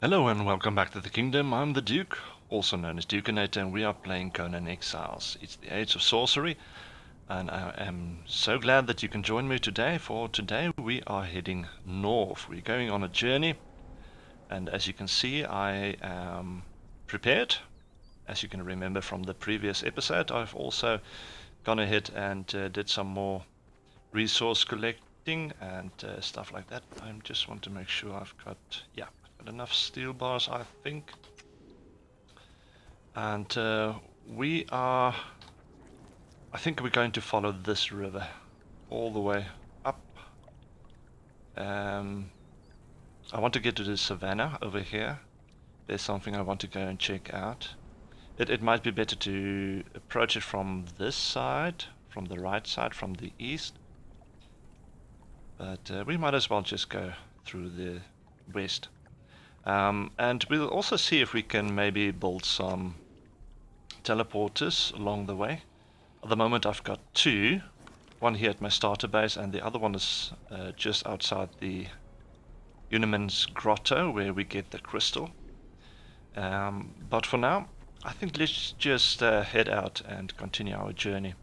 Hello and welcome back to the Kingdom. I'm the Duke, also known as Dukeinator, and we are playing Conan Exiles. It's the Age of Sorcery, and I am so glad that you can join me today. For today we are heading north. We're going on a journey, and as you can see, I am prepared. As you can remember from the previous episode, I've also gone ahead and did some more resource collecting and stuff like that. I just want to make sure I've got enough steel bars, I think. And I think we're going to follow this river all the way up. I want to get to the savannah over here. There's something I want to go and check out. It might be better to approach it from this side, from the right side, from the east. But we might as well just go through the west. And we'll also see if we can maybe build some teleporters along the way. At the moment I've got two. One here at my starter base and the other one is just outside the Uniman's Grotto where we get the crystal. But for now, I think let's just head out and continue our journey.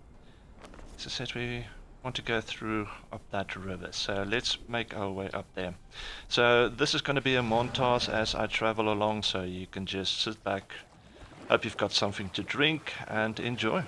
As I said, we want to go through up that river, so let's make our way up there. So this is going to be a montage as I travel along, so you can just sit back, hope you've got something to drink and enjoy.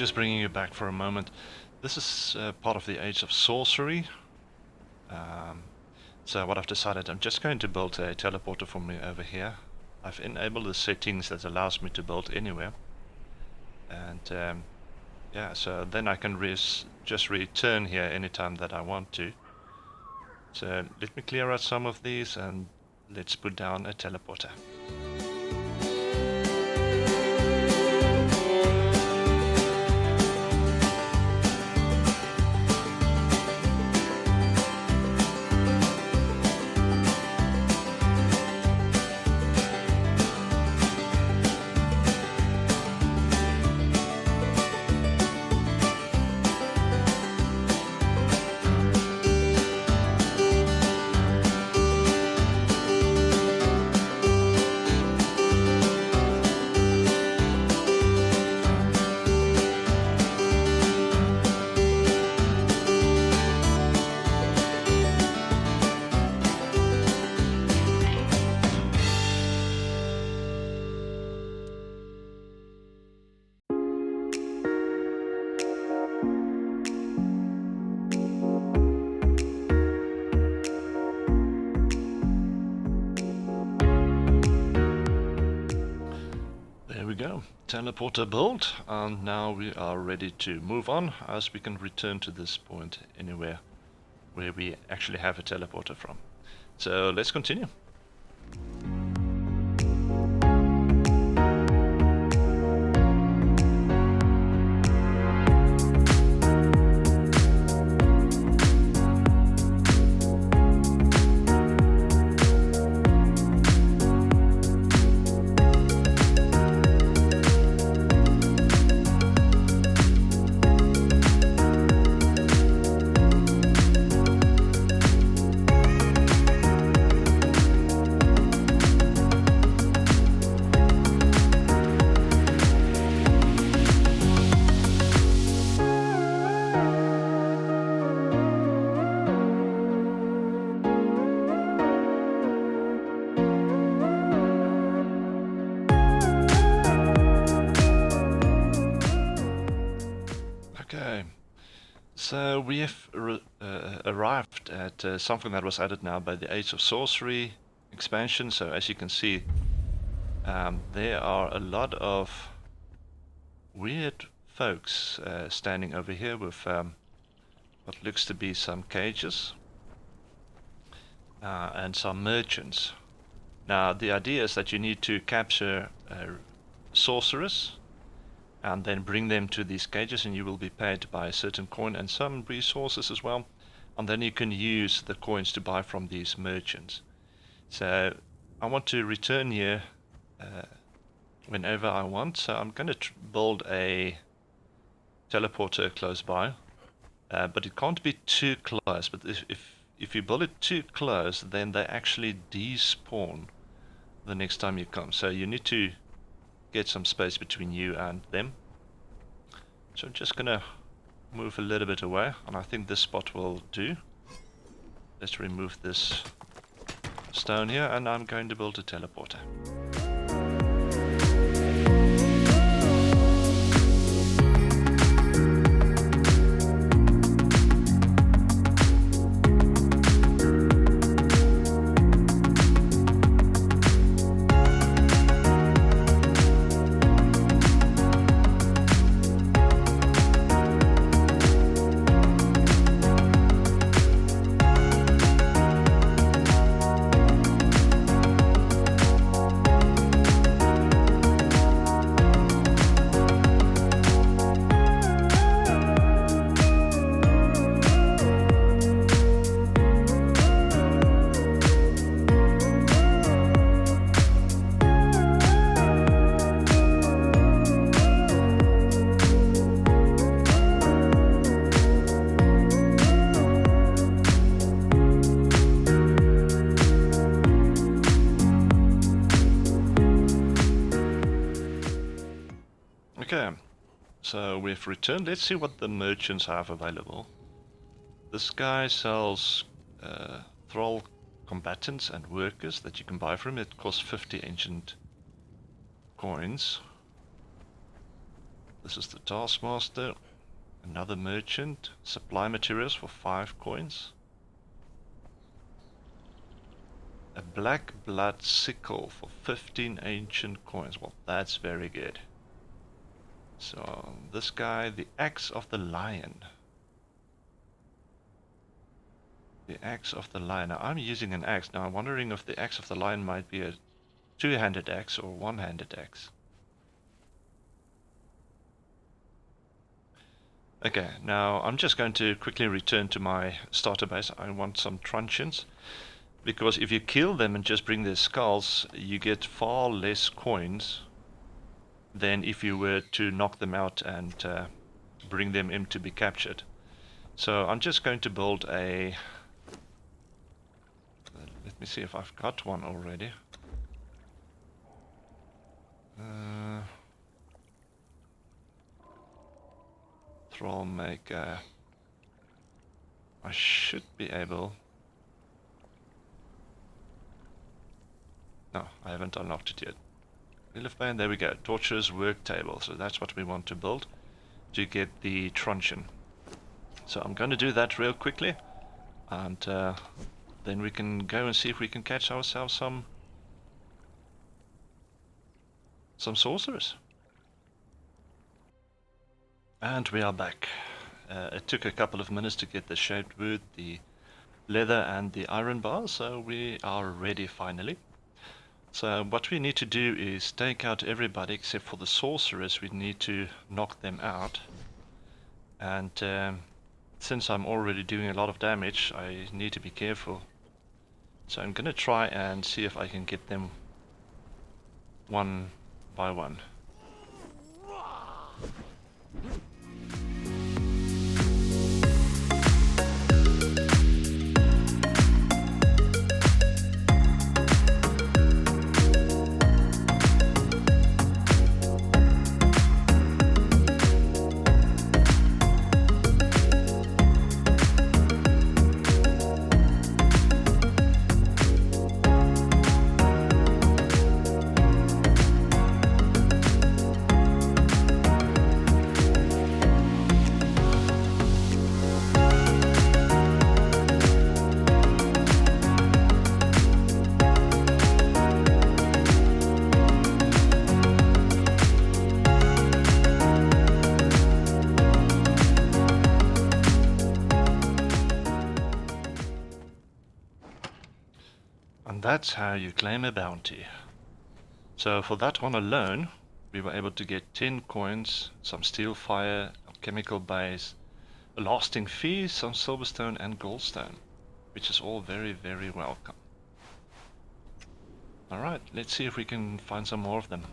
just bringing you back for a moment. This is part of the Age of Sorcery. So what I've decided, I'm just going to build a teleporter for me over here. I've enabled the settings that allows me to build anywhere. And yeah, so then I can just return here anytime that I want to. So let me clear out some of these and let's put down a teleporter. There we go, teleporter built, and now we are ready to move on, as we can return to this point anywhere where we actually have a teleporter from. So let's continue. So we have arrived at something that was added now by the Age of Sorcery expansion. So as you can see, there are a lot of weird folks standing over here with what looks to be some cages and some merchants. Now the idea is that you need to capture sorcerers and then bring them to these cages, and you will be paid by a certain coin and some resources as well, and then you can use the coins to buy from these merchants. So I want to return here whenever I want, so I'm going to build a teleporter close by, but it can't be too close. But if you build it too close, then they actually despawn the next time you come, so you need to get some space between you and them. So I'm just gonna move a little bit away, and I think this spot will do. Let's remove this stone here, and I'm going to build a teleporter. Okay, so we've returned. Let's see what the merchants have available. This guy sells thrall combatants and workers that you can buy from him. It costs 50 ancient coins. This is the Taskmaster. Another merchant. Supply materials for 5 coins. A black blood sickle for 15 ancient coins. Well, that's very good. So this guy, the axe of the lion. The axe of the lion. Now I'm using an axe. Now I'm wondering if the axe of the lion might be a two-handed axe or one-handed axe. Okay, now I'm just going to quickly return to my starter base. I want some truncheons, because if you kill them and just bring their skulls, you get far less coins than if you were to knock them out and bring them in to be captured. So I'm just going to build a... let me see if I've got one already. Thrall maker. I should be able... No, I haven't unlocked it yet. Relief band, there we go. Torturer's work table. So that's what we want to build to get the truncheon. So I'm going to do that real quickly, and then we can go and see if we can catch ourselves some sorcerers. And we are back. It took a couple of minutes to get the shaped wood, the leather and the iron bars, so we are ready finally. So what we need to do is take out everybody except for the sorcerers. We need to knock them out. And since I'm already doing a lot of damage, I need to be careful. So I'm gonna try and see if I can get them one by one. And that's how you claim a bounty. So for that one alone, we were able to get 10 coins, some steel fire, a chemical base, a lasting fee, some silverstone and goldstone, which is all very, very welcome. Alright, let's see if we can find some more of them.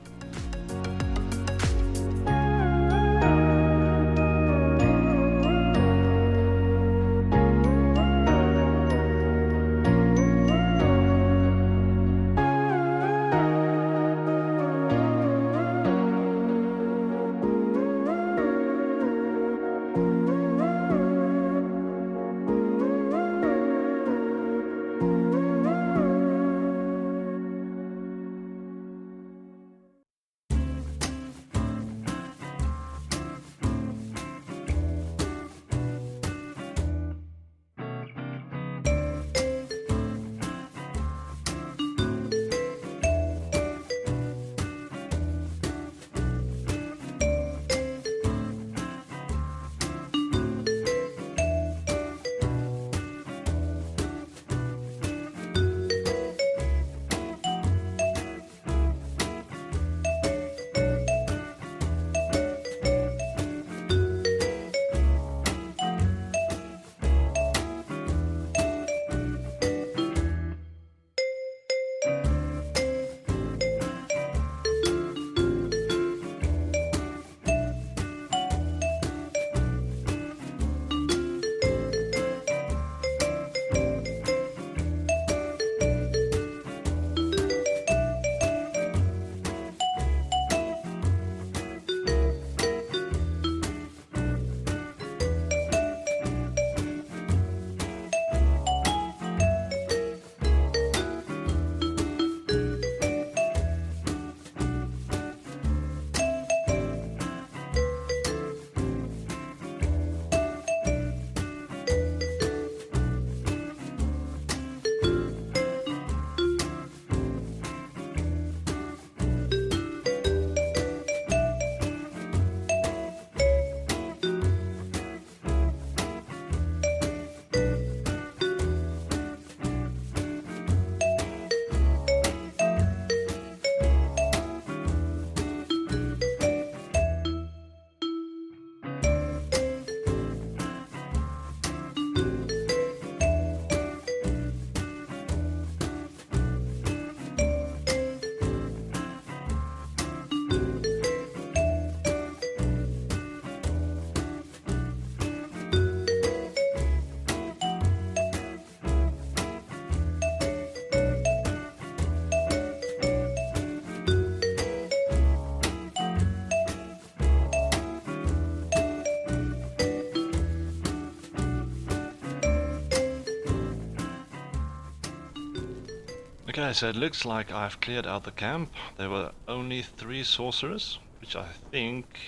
Okay, so it looks like I've cleared out the camp. There were only 3 sorcerers, which I think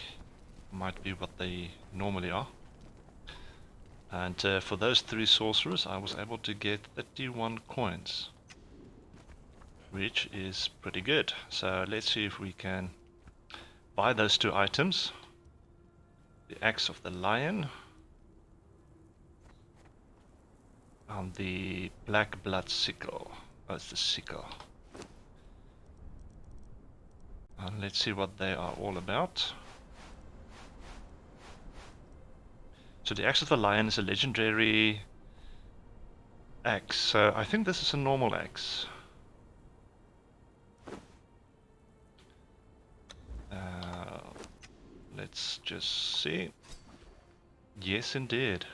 might be what they normally are. And for those 3 sorcerers I was able to get 31 coins, which is pretty good. So let's see if we can buy those 2 items. The Axe of the Lion and the Black Blood Sickle. Oh, it's the sickle. And let's see what they are all about. So the Axe of the Lion is a legendary axe. So I think this is a normal axe. Let's just see. Yes, indeed.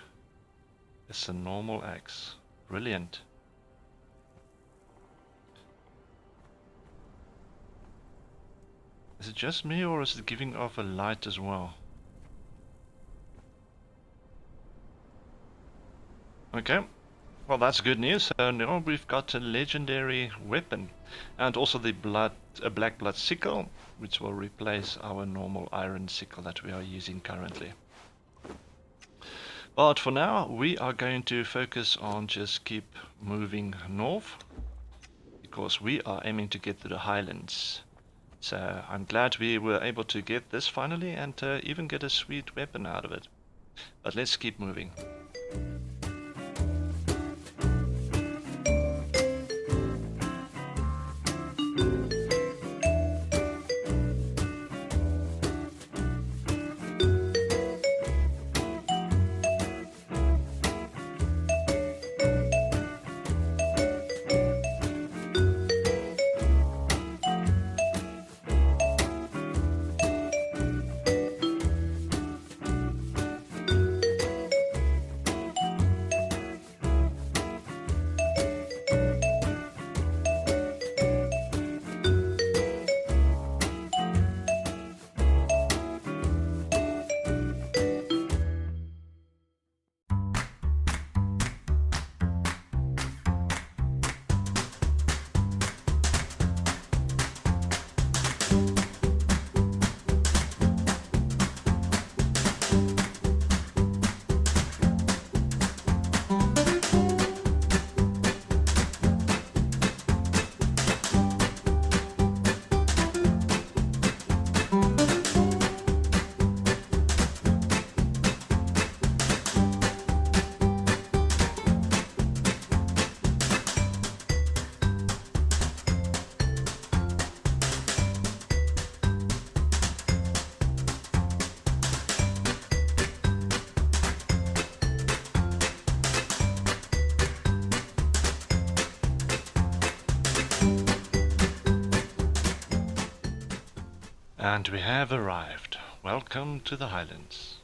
It's a normal axe. Brilliant. Is it just me, or is it giving off a light as well? Okay. Well, that's good news. So now we've got a legendary weapon, and also the black blood sickle, which will replace our normal iron sickle that we are using currently. But for now, we are going to focus on just keep moving north, because we are aiming to get to the highlands. So I'm glad we were able to get this finally, and even get a sweet weapon out of it. But let's keep moving. And we have arrived. Welcome to the Highlands.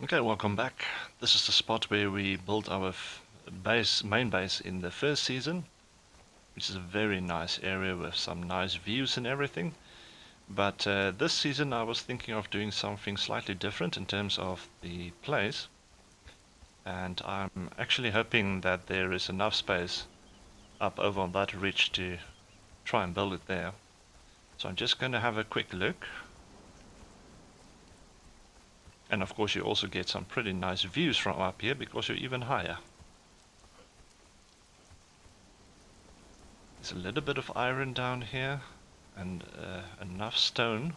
Okay, welcome back. This is the spot where we built our main base in the first season. which is a very nice area with some nice views and everything. But this season I was thinking of doing something slightly different in terms of the place, and I'm actually hoping that there is enough space up over on that ridge to try and build it there. So I'm just going to have a quick look. And of course you also get some pretty nice views from up here because you're even higher. There's a little bit of iron down here and enough stone.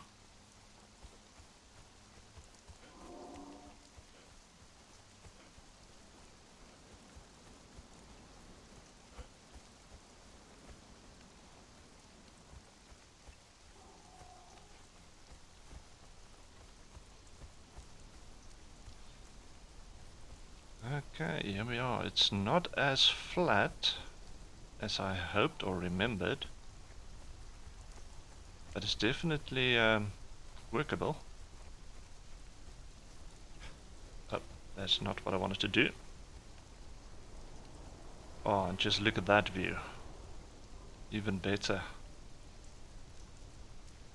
Okay, here we are. It's not as flat as I hoped or remembered, but it's definitely workable. Oh, that's not what I wanted to do. Oh, and just look at that view. Even better.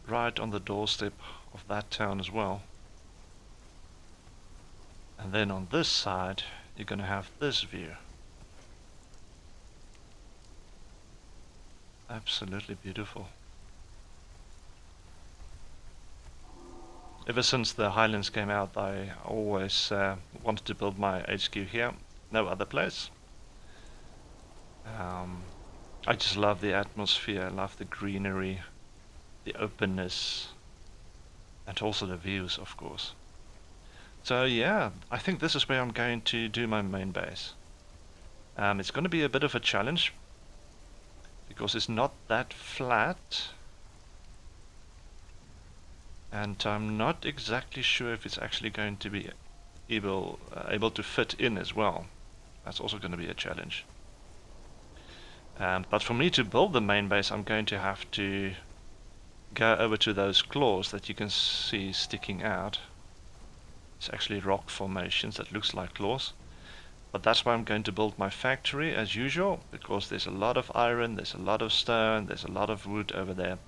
Right on the doorstep of that town as well. And then on this side, you're going to have this view. Absolutely beautiful. Ever since the Highlands came out, I always wanted to build my HQ here. No other place. I just love the atmosphere, I love the greenery, the openness, and also the views, of course. So yeah, I think this is where I'm going to do my main base. It's going to be a bit of a challenge because it's not that flat, and I'm not exactly sure if it's actually going to be able to fit in as well. That's also going to be a challenge. But for me to build the main base, I'm going to have to go over to those claws that you can see sticking out. It's actually rock formations that looks like claws. But that's why I'm going to build my factory as usual, because there's a lot of iron, there's a lot of stone, there's a lot of wood over there.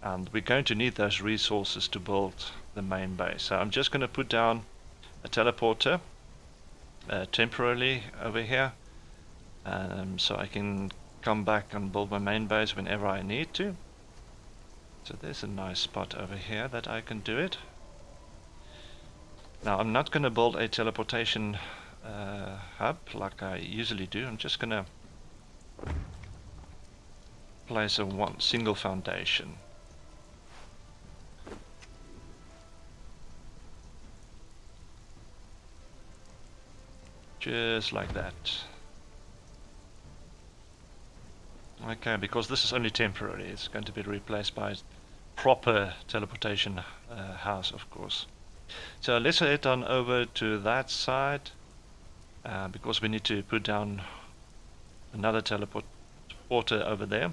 And we're going to need those resources to build the main base. So I'm just going to put down a teleporter temporarily over here, so I can come back and build my main base whenever I need to. So there's a nice spot over here that I can do it. Now I'm not going to build a teleportation hub like I usually do. I'm just going to place a single foundation. Just like that. Okay, because this is only temporary, it's going to be replaced by a proper teleportation house, of course. So let's head on over to that side, because we need to put down another teleporter over there.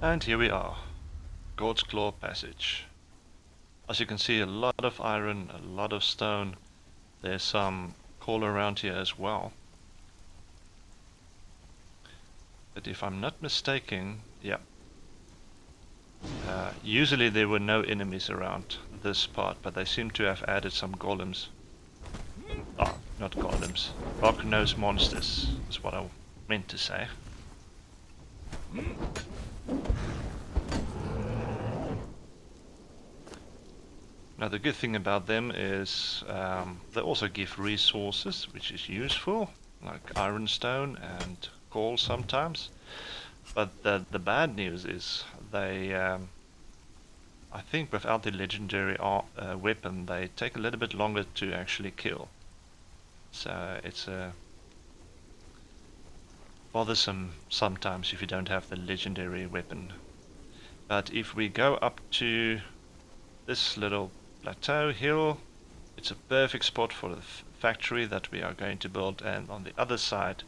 And here we are, God's Claw Passage. As you can see, a lot of iron, a lot of stone. There's some coal around here as well. But if I'm not mistaken, yeah. Usually there were no enemies around this part, but they seem to have added some golems. Ah, not golems. Rock-nosed monsters is what I meant to say. Now the good thing about them is they also give resources, which is useful, like ironstone and coal sometimes. But the bad news is they, I think without the legendary weapon, they take a little bit longer to actually kill. So it's bothersome sometimes if you don't have the legendary weapon. But if we go up to this little plateau hill, it's a perfect spot for the factory that we are going to build, and on the other side,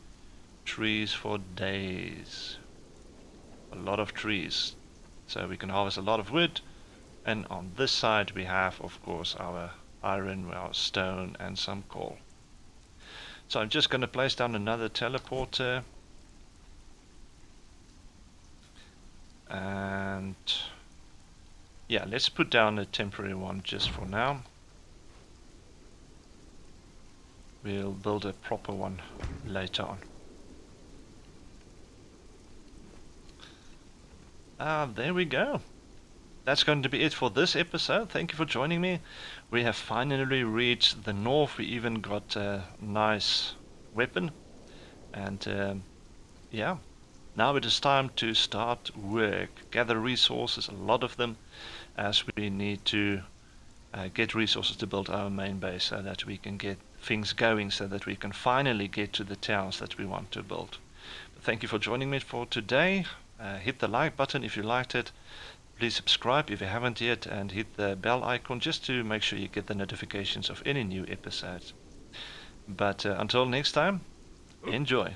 trees for days. A lot of trees. So we can harvest a lot of wood, and on this side we have, of course, our iron, our stone, and some coal. So I'm just going to place down another teleporter. And yeah, let's put down a temporary one just for now. We'll build a proper one later on. There we go. That's going to be it for this episode. Thank you for joining me. We have finally reached the north. We even got a nice weapon. And yeah, now it is time to start work. Gather resources, a lot of them, as we need to get resources to build our main base so that we can get things going, so that we can finally get to the towns that we want to build. But thank you for joining me for today. Hit the like button if you liked it. Please subscribe if you haven't yet, and hit the bell icon just to make sure you get the notifications of any new episodes. But until next time, enjoy.